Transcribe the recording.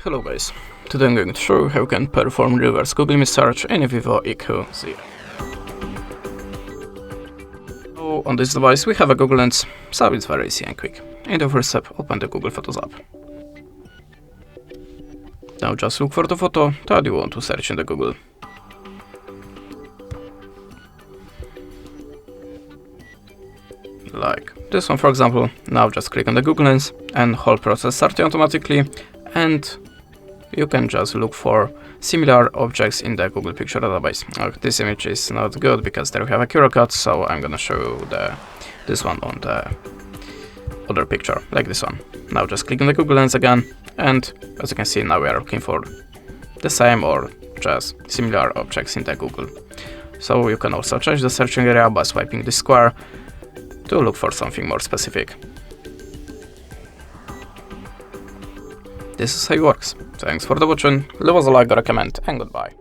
Hello guys, today I'm going to show you how you can perform reverse Google image search in Vivo IQOO. So on this device we have a Google Lens, so it's very easy and quick. In the first step, open the Google Photos app. Now just look for the photo that you want to search in the Google. Like this one for example. Now just click on the Google Lens and whole process starts automatically, and you can just look for similar objects in the Google Picture database. This image is not good because there we have a QR code, so I'm gonna show you this one on the other picture, like this one. Now just click on the Google Lens again, and as you can see, now we are looking for the same or just similar objects in the Google. So you can also change the searching area by swiping the square to look for something more specific. This is how it works. Thanks for the watching, leave us a like or a comment, and goodbye.